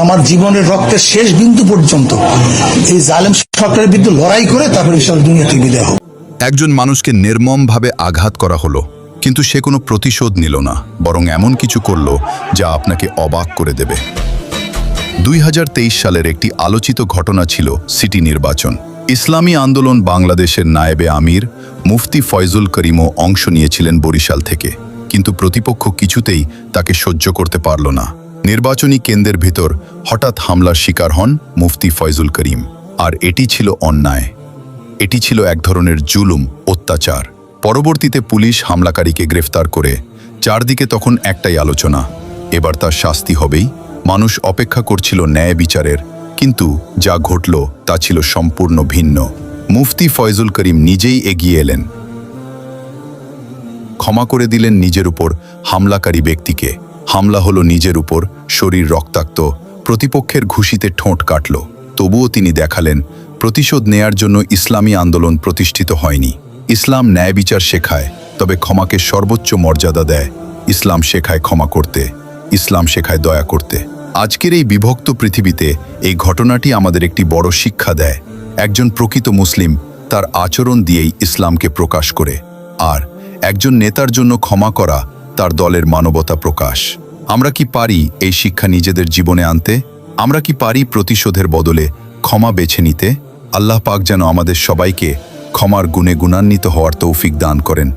আমার জীবনের রক্তের শেষ বিন্দু পর্যন্ত এই জালেম সরকারের বিরুদ্ধে লড়াই করে তারপরে ইনশাআল্লাহ দুনিয়া থেকে বিদায় হব। একজন মানুষকে নির্মমভাবে আঘাত করা হলো, কিন্তু সে কোনো প্রতিশোধ নিল না, বরং এমন কিছু করল যা আপনাকে অবাক করে দেবে। 2023 সালের একটি আলোচিত ঘটনা ছিল সিটি নির্বাচন। ইসলামী আন্দোলন বাংলাদেশের নায়েবে আমির মুফতি ফয়জুল করিমও অংশ নিয়েছিলেন বরিশাল থেকে, কিন্তু প্রতিপক্ষ কিছুতেই তাকে সহ্য করতে পারল না। নির্বাচনী কেন্দ্রের ভিতর হঠাৎ হামলার শিকার হন মুফতি ফয়জুল করিম। আর এটি ছিল অন্যায়, এটি ছিল এক ধরনের জুলুম, অত্যাচার। পরবর্তীতে পুলিশ হামলাকারীকে গ্রেফতার করে। চারদিকে তখন একটাই আলোচনা, এবার তার শাস্তি হবেই। মানুষ অপেক্ষা করছিল ন্যায় বিচারের, কিন্তু যা ঘটল তা ছিল সম্পূর্ণ ভিন্ন। মুফতি ফয়জুল করিম নিজেই এগিয়ে এলেন, ক্ষমা করে দিলেন নিজের উপর হামলাকারী ব্যক্তিকে। হামলা হলো নিজের উপর, শরীর রক্তাক্ত, প্রতিপক্ষের ঘুষিতে ঠোঁট কাটল। তবুও তিনি দেখালেন, প্রতিশোধ নেয়ার জন্য ইসলামী আন্দোলন প্রতিষ্ঠিত হয়নি। ইসলাম ন্যায় বিচার শেখায়, তবে ক্ষমাকে সর্বোচ্চ মর্যাদা দেয়। ইসলাম শেখায় ক্ষমা করতে, ইসলাম শেখায় দয়া করতে। আজকের এই বিভক্ত পৃথিবীতে এই ঘটনাটি আমাদের একটি বড় শিক্ষা দেয়। একজন প্রকৃত মুসলিম তার আচরণ দিয়েই ইসলামকে প্রকাশ করে, আর একজন নেতার জন্য ক্ষমা করা তার দলের মানবতা প্রকাশ। আমরা কি পারি এই শিক্ষা নিজেদের জীবনে আনতে? আমরা কি পারি প্রতিশোধের বদলে ক্ষমা বেছে নিতে? আল্লাহ পাক যেন আমাদের সবাইকে ক্ষমার গুণে গুণান্বিত হওয়ার তৌফিক দান করেন।